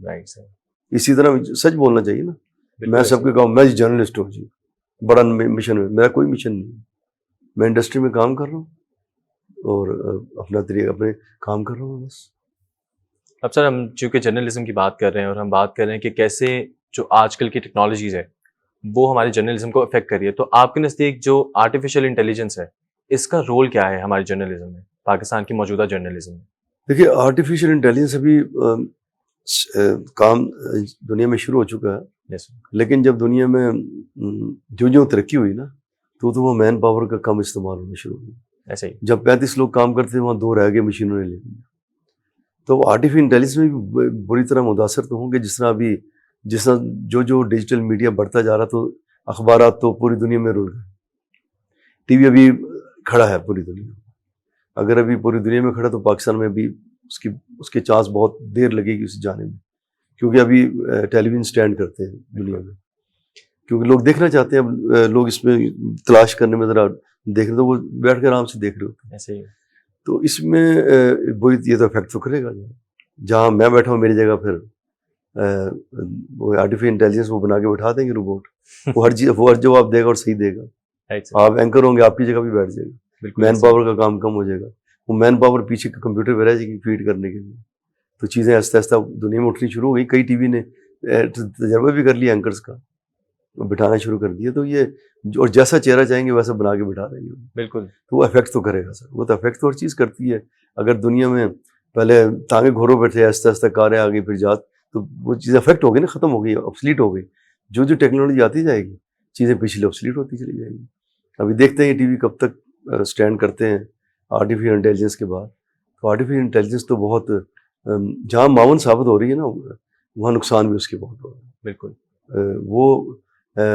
Right sir. اسی طرح سچ بولنا چاہیے نا. میں سب کو کہوں میں جرنلسٹ ہوں جی, بڑا مشن ہے میرا, کوئی مشن نہیں. میں انڈسٹری میں کام کر رہا ہوں اور اپنا طریقہ اپنے کام کر رہا ہوں بس. اب سر ہم چونکہ جرنلزم کی بات کر رہے ہیں اور ہم بات کر رہے ہیں کہ کیسے جو آج کل کی ٹیکنالوجیز ہے وہ ہمارے جرنلزم کو افیکٹ کر رہی ہے, تو آپ کے نزدیک جو آرٹیفیشیل انٹیلیجنس ہے اس کا رول کیا ہے ہمارے جرنلزم میں, پاکستان کی موجودہ جرنلزم میں؟ دیکھیے آرٹیفیشیل انٹیلیجنس ابھی کام دنیا میں شروع ہو چکا ہے, لیکن جب دنیا میں جو ترقی ہوئی نا تو وہ مین پاور کا کم استعمال ہونا شروع ہوا. ایسے ہی جب 35 لوگ کام کرتے وہاں 2 رہ گئے مشینوں نے لے لی. تو آرٹیفیشیل انٹیلیجنس میں بھی بری طرح متاثر تو ہوں گے. جس طرح جو ڈیجیٹل میڈیا بڑھتا جا رہا تو اخبارات تو پوری دنیا میں رول گئے. ٹی وی ابھی کھڑا ہے پوری دنیا میں, اگر ابھی پوری دنیا میں کھڑا تو پاکستان میں بھی اس کے چانس بہت دیر لگے گی اسے جانے میں, کیونکہ ابھی ٹیلی ویژن سٹینڈ کرتے ہیں دنیا میں, کیونکہ لوگ دیکھنا چاہتے ہیں. اب لوگ اس میں تلاش کرنے میں ذرا دیکھ رہے تو وہ بیٹھ کے آرام سے دیکھ رہے ہوتے ہیں. ایسے ہی تو اس میں یہ تو افیکٹ تو کرے گا. جہاں میں بیٹھا ہوں میری جگہ پھر وہ آرٹیفیشیل انٹیلیجنس وہ بنا کے بٹھا دیں گے روبوٹ, وہ ہر جواب دے گا اور صحیح دے گا. آپ اینکر ہوں گے آپ کی جگہ بھی بیٹھ جائے گا, مین پاور کا کام کم ہو جائے گا. وہ مین پاور پیچھے کمپیوٹر پہ رہ جائے گی فیڈ کرنے کے لیے. تو چیزیں آہستہ آہستہ دنیا میں اٹھنی شروع ہو گئی. کئی ٹی وی نے تجربہ بھی کر لیا اینکرز کا, بٹھانا شروع کر دیا. تو یہ اور جیسا چہرہ چاہیں گے ویسا بنا کے بٹھا رہے ہیں. بالکل. تو وہ افیکٹ تو کرے گا سر, وہ تو افیکٹ تو ہر چیز کرتی ہے. اگر دنیا میں پہلے تانگے گھوڑوں پہ تھے, آہستہ آہستہ کاریں آ گئی پھر جات, تو وہ چیز افیکٹ ہو گئی نا, ختم ہو گئی, آبسلیٹ ہو گئی. جو ٹیکنالوجی آتی جائے گی چیزیں پچھلے آبسلیٹ ہوتی چلی جائیں گی. ابھی دیکھتے ہیں یہ ٹی وی کب تک اسٹینڈ کرتے ہیں آرٹیفیشیل انٹیلیجنس کے بعد. تو آرٹیفیشیل انٹیلیجنس تو بہت جہاں معاون ثابت ہو رہی ہے نا وہاں نقصان بھی اس کے بہت ہو رہا ہے. بالکل. وہ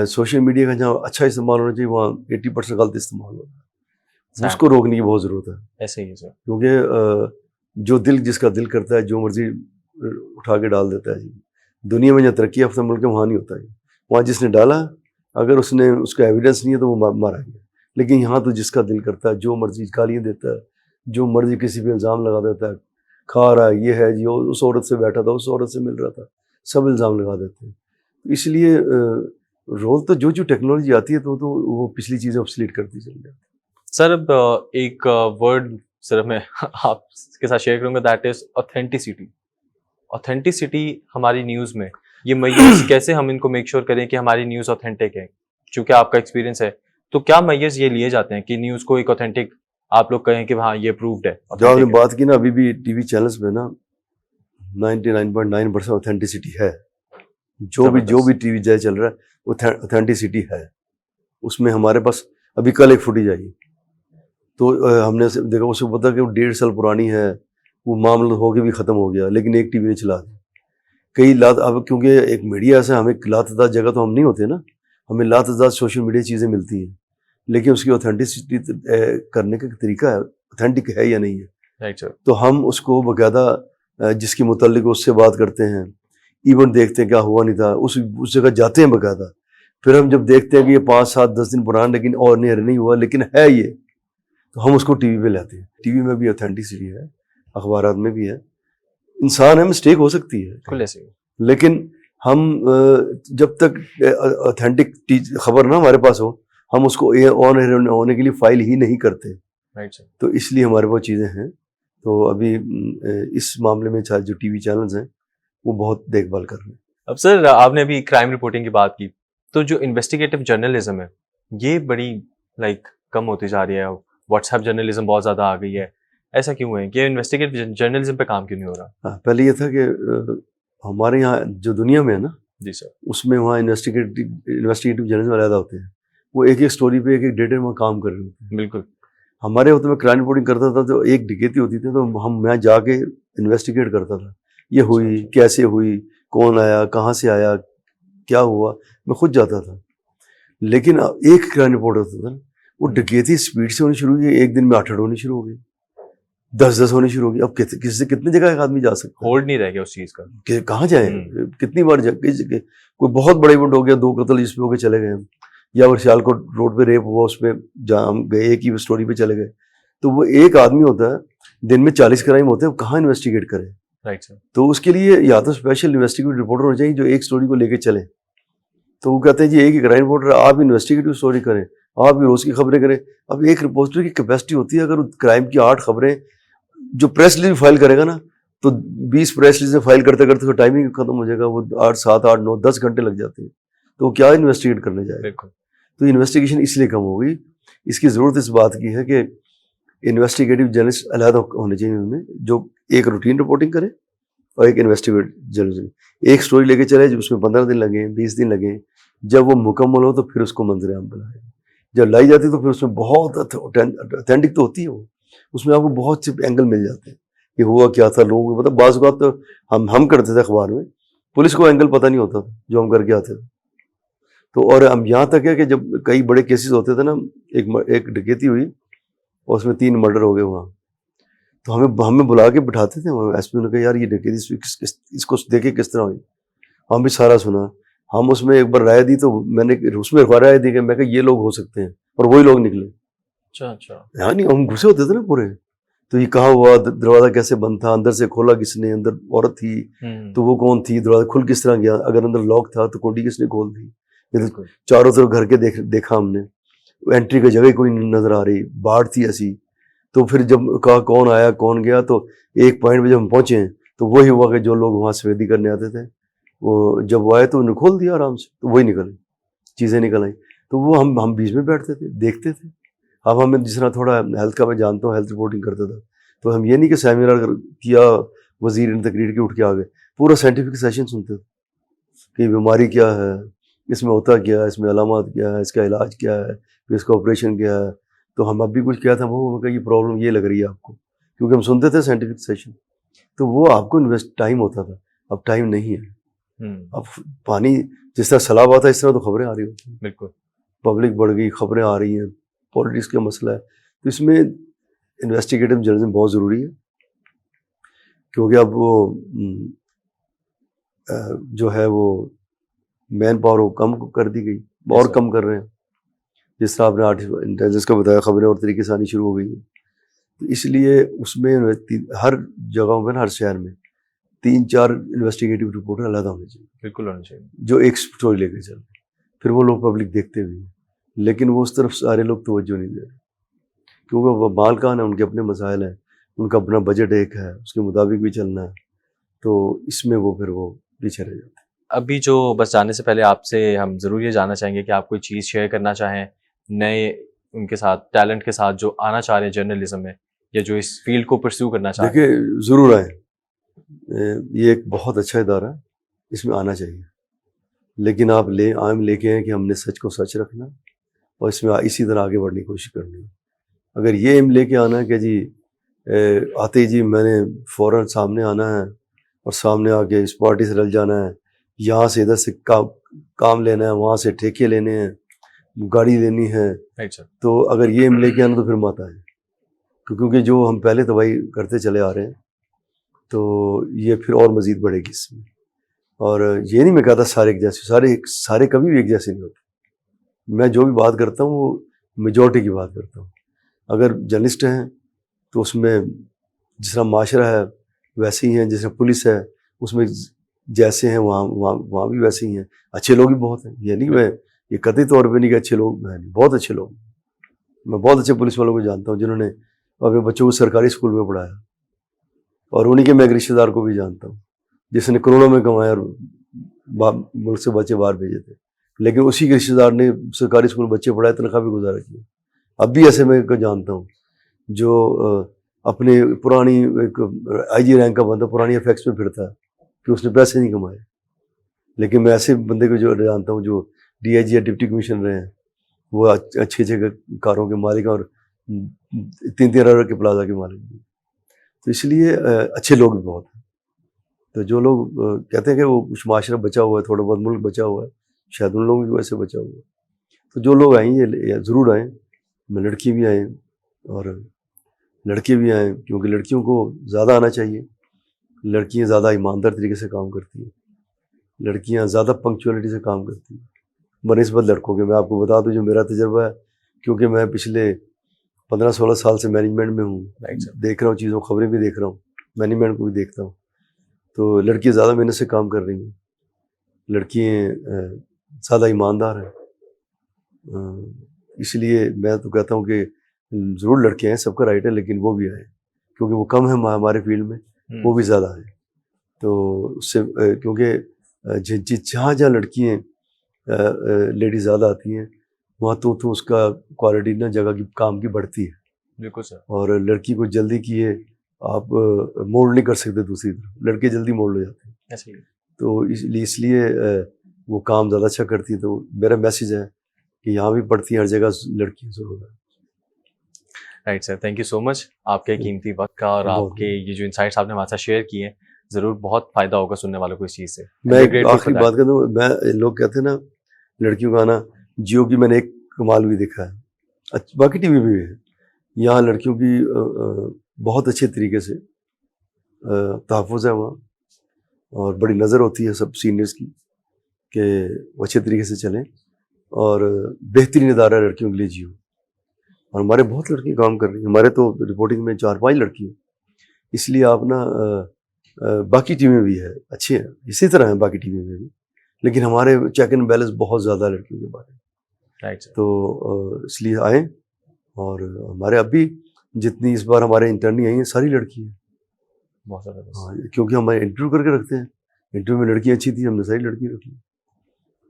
سوشل میڈیا کا جہاں اچھا استعمال ہونا چاہیے وہاں 80% غلط استعمال ہو رہا ہے. اس کو روکنے کی بہت ضرورت ہے. ایسے ہی سر, کیونکہ جو جس کا دل کرتا ہے جو مرضی اٹھا کے ڈال دیتا ہے. جی دنیا میں جو ترقی یافتہ ملک ہے وہاں نہیں ہوتا ہے. وہاں جس نے ڈالا اگر اس کا ایویڈنس نہیں ہے تو وہ مارا گیا. لیکن یہاں تو جس کا دل کرتا ہے جو مرضی گالیاں دیتا ہے, جو مرضی کسی پہ الزام لگا دیتا ہے, کھا رہا ہے یہ ہے جی, اس عورت سے بیٹھا تھا, اس عورت سے مل رہا تھا, سب الزام لگا دیتے ہیں. اس لیے رول تو جو ٹیکنالوجی آتی ہے تو وہ پچھلی چیزیں آبسلیٹ کرتی چلی جاتی ہے. سر اب ایک ورڈ صرف میں آپ کے ساتھ شیئر کروں گا, دیٹ از اوتھینٹسٹی. اوتھینٹسٹی ہماری نیوز میں یہ میز کیسے ہم ان کو میک شیور کریں کہ ہماری نیوز اوتھینٹک ہے, چونکہ آپ کا ایکسپیرینس ہے تو کیا میز یہ لیے جاتے ہیں کہ نیوز کو ایک اوتھینٹک آپ لوگ کہیں کہ ہاں یہ پروفڈ ہے؟ جو آپ نے بات کی نا ابھی بھی ٹی وی چینلز میں نا 99.9% اوتھینٹسٹی ہے. جو بھی ٹی وی چل رہا ہے اوتھینٹسٹی ہے اس میں. ہمارے پاس ابھی کل ایک فوٹیج آئی تو ہم نے دیکھا, اسے پتا کہ وہ 1.5 سال پرانی ہے, وہ معاملہ ہو کے بھی ختم ہو گیا, لیکن ایک ٹی وی نے چلا دی. کئی اب کیونکہ ایک میڈیا ایسا ہمیں لاتعداد جگہ تو ہم نہیں ہوتے نا, ہمیں لاتعداد سوشل میڈیا چیزیں ملتی ہیں, لیکن اس کی اوتھینٹسٹی کرنے کا طریقہ ہے, اوتھینٹک ہے یا نہیں ہے. تو ہم اس کو باقاعدہ جس کے متعلق اس سے بات کرتے ہیں, ایونٹ دیکھتے ہیں کیا ہوا نہیں تھا, اس جگہ جاتے ہیں باقاعدہ. پھر ہم جب دیکھتے ہیں کہ یہ 5, 7, 10 دن پرانا لیکن اور نہیں ہوا لیکن ہے یہ, تو ہم اس کو ٹی وی پہ لاتے ہیں. ٹی وی میں بھی اوتھینٹسٹی ہے, اخبارات میں بھی ہے. انسان ہے, مسٹیک ہو سکتی ہے, لیکن ہم جب تک اوتھینٹک خبر نہ ہمارے پاس ہو ہم اس کو آن ہونے کے لیے فائل ہی نہیں کرتے. تو اس لیے ہمارے پاس چیزیں ہیں. تو ابھی اس معاملے میں جو ٹی وی چینلز ہیں وہ بہت دیکھ بھال کر رہے ہیں. اب سر آپ نے ابھی کرائم رپورٹنگ کی بات کی, تو جو انویسٹیگیٹو جرنلزم ہے یہ بڑی کم ہوتی جا رہی ہے. واٹس ایپ جرنلزم بہت زیادہ آ گئی ہے, ایسا کیوں ہے کہ انویسٹیگیٹو جرنلزم پہ کام کیوں نہیں ہو رہا؟ پہلے یہ تھا کہ ہمارے یہاں جو دنیا میں ہے نا, جی سر, اس میں وہاں انویسٹیگیٹو جرنلزم علیحدہ ہوتے ہیں. وہ ایک اسٹوری پہ ایک ڈیٹا میں کام کر رہے ہوتے ہیں. بالکل. ہمارے وقت میں کرائم رپورٹنگ کرتا تھا تو ایک ڈکیتی ہوتی تھی تو میں جا کے انویسٹیگیٹ کرتا تھا, یہ ہوئی کیسے ہوئی, کون آیا, کہاں سے آیا, کیا ہوا, میں خود جاتا تھا. لیکن ایک کرائم رپورٹ ہوتا تھا, وہ ڈکیتی اسپیڈ سے ہونی شروع ہوئی, ایک دن میں 8 ہونی شروع ہو گئی, 10 ہونی شروع ہو گئی. اب کسی سے کتنی جگہ ایک آدمی جا سکتا ہے, ہولڈ نہیں رہ گیا اس چیز کا کہ کہاں جائیں, کتنی بار کوئی بہت بڑا ایونٹ ہو گیا, 2 قتل جس پہ ہو کے چلے گئے, یا وہ سیالکوٹ روڈ پہ ریپ ہوا اس پہ جہاں ہم گئے ایک ہی اسٹوری پہ چلے گئے. تو وہ ایک آدمی ہوتا ہے, دن میں 40 کرائم ہوتے ہیں, کہاں انویسٹیگیٹ کرے. Right sir. تو اس کے لیے یا تو اسپیشل انویسٹیگیٹو رپورٹر ہونے چاہیے جو ایک اسٹوری کو لے کے چلیں. تو وہ کہتے ہیں جی ایک کرائم رپورٹر, آپ انویسٹیگیٹو اسٹوری کریں, آپ بھی روز کی خبریں کریں. اب ایک رپورٹر کی کیپیسٹی ہوتی ہے, اگر کرائم کی 8 خبریں جو پریس ریلیز فائل کرے گا نا, تو 20 پریس ریلیزیں فائل کرتے کرتے تو ٹائمنگ ختم ہو جائے گا, وہ 8 7 8 9 10 گھنٹے لگ جاتے ہیں. تو وہ کیا انویسٹیگیٹ کرنے جائے گا. تو انویسٹیگیشن اس لیے کم ہو گئی. اس کی ضرورت اس بات کی ہے کہ انویسٹیگیٹو جرنلسٹ علیحدہ ہونے چاہیے ان میں, جو ایک روٹین رپورٹنگ کرے اور ایک انویسٹیگیٹو جرنلسٹ. ایک سٹوری لے کے چلے جب اس میں 15 دن لگیں 20 دن لگیں, جب وہ مکمل ہو تو پھر اس کو منظر عام بنائے. جب لائی جاتی ہے تو پھر اس میں بہت اتھینٹک تو ہوتی ہے, وہ اس میں آپ کو بہت سے اینگل مل جاتے ہیں کہ ہوا کیا تھا. لوگوں کو مطلب بعض اوقات تو ہم کرتے تھے اخبار میں, پولیس کو اینگل پتہ نہیں ہوتا تھا جو ہم کر کے آتے تھے. تو اور ہم یہاں تک ہے کہ جب کئی بڑے کیسز ہوتے تھے نا, ایک ڈکیتی ہوئی اور اس میں 3 مرڈر ہو گئے وہاں, تو ہمیں بلا کے بٹھاتے تھے ایس پی نے کہا یار یہ ڈکیتی اس کو دیکھے کس طرح ہوئی. ہم بھی سارا سنا, ہم اس میں ایک بار رائے دی, تو میں نے اس میں رائے دی کہ میں کہ یہ لوگ ہو سکتے ہیں, اور وہی لوگ نکلے. اچھا یعنی ہم گھسے ہوتے تھے نا پورے. تو یہ کہاں ہوا, دروازہ کیسے بند تھا, اندر سے کھولا کس نے, اندر عورت تھی تو وہ کون تھی, دروازہ کھل کس طرح گیا, اگر اندر لاک تھا تو کنڈی کس نے کھول دی. چاروں طرف گھر کے دیکھا ہم نے, انٹری کا جگہ کوئی نظر آ رہی, باڑ تھی ایسی. تو پھر جب کہا کون آیا کون گیا, تو ایک پوائنٹ پہ جب ہم پہنچے ہیں تو وہی ہوا کہ جو لوگ وہاں سفیدی کرنے آتے تھے وہ جب وہ آئے تو انہوں نے کھول دیا آرام سے, تو وہی نکل چیزیں نکل آئیں. تو وہ ہم بیچ میں بیٹھتے تھے دیکھتے تھے. اب ہمیں جس طرح تھوڑا ہیلتھ کا میں جانتا ہوں, ہیلتھ رپورٹنگ کرتا تھا, تو ہم یہ نہیں کہ سیمینار کیا وزیر نے تقریر کی اٹھ کے آ گئے, پورا سائنٹیفک سیشن سنتے تھے کہ بیماری کیا ہے, اس میں ہوتا کیا ہے, اس میں علامات کیا ہے, اس کا علاج کیا ہے, پھر اس کا آپریشن کیا ہے. تو ہم اب بھی کچھ کیا تھا وہ کہ یہ پرابلم یہ لگ رہی ہے آپ کو, کیونکہ ہم سنتے تھے سائنٹیفک سیشن. تو وہ آپ کو ٹائم ہوتا تھا, اب ٹائم نہیں ہے. اب پانی جس طرح سیلاب آتا ہے اس طرح تو خبریں آ رہی ہوتی ہیں. بالکل پبلک بڑھ گئی, خبریں آ رہی ہیں, پالیٹکس کا مسئلہ ہے. تو اس میں انویسٹیگیٹو جرنلزم بہت ضروری ہے, کیونکہ اب وہ جو ہے وہ مین پاور وہ کم کر دی گئی, اور کم کر رہے ہیں. جس طرح آپ نے آرٹیفیشل انٹیلیجنس کا بتایا, خبریں اور طریقے سے آنی شروع ہو گئی ہیں. تو اس لیے اس میں ہر جگہوں پہ, ہر شہر میں 3-4 انویسٹیگیٹو رپورٹر علیحدہ ہونے چاہیے. بالکل ہونا چاہیے, جو ایک اسٹوری لے کے چلتے, پھر وہ لوگ پبلک دیکھتے بھی ہیں, لیکن وہ اس طرف سارے لوگ توجہ نہیں دے رہے, کیونکہ وہ مالکان ہیں, ان کے اپنے مسائل ہیں, ان کا اپنا بجٹ ایک ہے, اس کے مطابق بھی چلنا ہے. تو اس میں وہ پھر وہ پیچھے رہ جاتے ہیں. ابھی جو بس جانے سے پہلے آپ سے ہم ضرور یہ جاننا چاہیں گے کہ آپ کوئی چیز شیئر کرنا چاہیں نئے ان کے ساتھ, ٹیلنٹ کے ساتھ جو آنا چاہ رہے ہیں جرنلزم میں, یا جو اس فیلڈ کو پرسیو کرنا چاہ رہے ہیں. دیکھیں ضرور آئیں, یہ ایک بہت اچھا ادارہ ہے, اس میں آنا چاہیے. لیکن آپ لے کے آئیں کہ ہم نے سچ کو سچ رکھنا, اور اس میں اسی طرح آگے بڑھنے کی کوشش کرنی ہے. اگر یہ ایم لے کے آنا ہے کہ جی آتے جی میں نے فوراً سامنے آنا ہے اور سامنے آ کے اس پارٹی سے رل جانا ہے, یہاں سے ادھر سے کام لینا ہے, وہاں سے ٹھیکے لینے ہیں, گاڑی لینی ہے, تو اگر یہ ایم لے کے آنا تو پھر مت آئے. کیونکہ جو ہم پہلے تباہی کرتے چلے آ رہے ہیں تو یہ پھر اور مزید بڑھے گی اس میں. اور یہ نہیں میں کہتا سارے ایک جیسے, سارے کبھی بھی ایک جیسے نہیں ہوتے. میں جو بھی بات کرتا ہوں وہ میجورٹی کی بات کرتا ہوں. اگر جرنلسٹ ہیں تو اس میں جس طرح معاشرہ ہے ویسے ہی ہیں, جس طرح پولیس ہے اس میں جیسے ہیں وہاں بھی ویسے ہی ہیں. اچھے لوگ بھی بہت ہیں, یہ نہیں میں یہ قطعی طور پہ نہیں کہ اچھے لوگ ہیں, بہت اچھے لوگ. میں بہت اچھے پولیس والوں کو جانتا ہوں جنہوں نے اپنے بچوں کو سرکاری اسکول میں پڑھایا, اور انہیں کے میں ایک رشتہ دار کو بھی جانتا ہوں جس نے کروڑوں میں کمایا اور ملک سے بچے باہر بھیجے تھے, لیکن اسی کے رشتہ دار نے سرکاری اسکول بچے پڑھائے, تنخواہ بھی گزارا کی. اب بھی ایسے میں کو جانتا ہوں جو اپنے پرانی ایک آئی جی رینک کا بندہ پرانی افیکٹس میں پھرتا ہے کہ اس نے پیسے نہیں کمائے. لیکن میں ایسے بندے کو جو جانتا ہوں جو ڈی آئی جی یا ڈپٹی کمشنر رہے ہیں, وہ اچھے کاروں کے مالک اور 3 ارب کے پلازا کے مالک ہیں. تو اس لیے اچھے لوگ بھی بہت ہیں. تو جو لوگ کہتے ہیں کہ وہ کچھ معاشرہ بچا ہوا ہے, تھوڑا بہت ملک بچا ہوا ہے, شاید ان لوگوں کی وجہ سے بچا ہوا ہے. تو جو لوگ آئیں یہ ضرور آئیں. میں لڑکی بھی آئیں اور لڑکے بھی آئیں, کیونکہ لڑکیوں کو زیادہ آنا چاہیے. لڑکیاں زیادہ ایماندار طریقے سے کام کرتی ہیں, لڑکیاں زیادہ پنکچولیٹی سے کام کرتی ہیں بنسبت لڑکوں کے. میں آپ کو بتا دوں جو میرا تجربہ ہے, کیونکہ میں پچھلے 15-16 سال سے مینجمنٹ میں ہوں, دیکھ رہا ہوں چیزوں, خبریں بھی دیکھ رہا ہوں, مینجمنٹ کو بھی دیکھتا ہوں. تو لڑکیاں زیادہ محنت سے کام کر رہی ہیں, لڑکیاں زیادہ ایماندار ہیں. اس لیے میں تو کہتا ہوں کہ ضرور لڑکیاں ہیں, سب کا رائٹ ہے, لیکن وہ بھی آئیں کیونکہ وہ کم ہیں ہمارے فیلڈ میں, وہ بھی زیادہ ہیں. تو اس سے کیونکہ جہاں جہاں لڑکیاں لیڈیز زیادہ آتی ہیں وہاں تو اس کا کوالٹی نا جگہ کی کام کی بڑھتی ہے. بالکل سر. اور لڑکی کو جلدی کی ہے آپ مولڈ نہیں کر سکتے دوسری طرف, لڑکے جلدی مولڈ ہو جاتے ہیں. تو اس لیے وہ کام زیادہ اچھا کرتی ہے. تو میرا میسیج ہے کہ یہاں بھی پڑھتی ہیں, ہر جگہ لڑکیاں ضرور ہیں. Right sir, thank you so much آپ کے قیمتی وقت کا اور آپ کے یہ جو انسائٹس آپ نے ہمارے ساتھ شیئر کیے ہیں, ضرور بہت فائدہ ہوگا سننے والوں کو اس چیز سے. میں ایک آخری بات کر دوں, میں لوگ کہتے ہیں نا لڑکیوں کا آنا, جیو کی میں نے ایک کمال بھی دیکھا ہے, باقی ٹی وی بھی ہے, یہاں لڑکیوں کی بہت اچھے طریقے سے تحفظ ہے وہاں, اور بڑی نظر ہوتی ہے سب سینئرس کی کہ وہ اچھے طریقے سے چلیں, اور بہترین ادارہ ہے لڑکیوں کے لیے جیو. اور ہمارے بہت لڑکیاں کام کر رہی ہیں, ہمارے تو رپورٹنگ میں 4-5 لڑکی ہیں. اس لیے آپ نا باقی ٹیمیں بھی ہے اچھے ہیں, اسی طرح ہیں باقی ٹیمیں میں بھی, لیکن ہمارے چیک اینڈ بیلنس بہت زیادہ ہے لڑکیوں کے بارے میں. تو اس لیے آئیں, اور ہمارے اب بھی جتنی اس بار ہمارے انٹرنی آئی ہیں ساری لڑکی ہیں. بہت زیادہ, کیونکہ ہم انٹرویو کر کے رکھتے ہیں, انٹرویو میں لڑکیاں اچھی تھیں, ہم نے ساری لڑکی رکھی.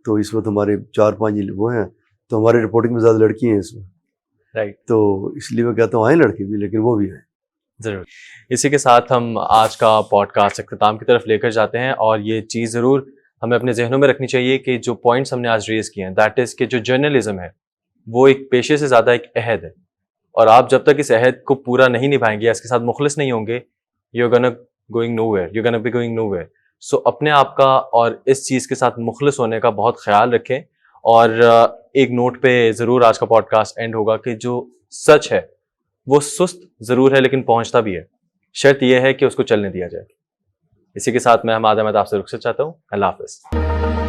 تو اس وقت ہمارے 4-5 وہ ہیں, تو ہمارے رپورٹنگ میں زیادہ لڑکی ہیں اس وقت. رائٹ. تو اس لیے میں کہتا ہوں آئیں لڑکے بھی, لیکن وہ بھی ہیں. ضرور. اسی کے ساتھ ہم آج کا پوڈ کاسٹ اختتام کی طرف لے کر جاتے ہیں, اور یہ چیز ضرور ہمیں اپنے ذہنوں میں رکھنی چاہیے کہ جو پوائنٹس ہم نے آج ریز کیے ہیں, دیٹ از کہ جو جرنلزم ہے وہ ایک پیشے سے زیادہ ایک عہد ہے, اور آپ جب تک اس عہد کو پورا نہیں نبھائیں گے, اس کے ساتھ مخلص نہیں ہوں گے, you gonna going know where, you gonna be going know where. So اپنے آپ کا اور اس چیز کے ساتھ مخلص ہونے کا بہت خیال رکھیں. اور ایک نوٹ پہ ضرور آج کا پوڈ کاسٹ اینڈ ہوگا کہ جو سچ ہے وہ سست ضرور ہے لیکن پہنچتا بھی ہے, شرط یہ ہے کہ اس کو چلنے دیا جائے. اسی کے ساتھ میں حماد احمد آپ سے رخصت چاہتا ہوں. اللہ حافظ.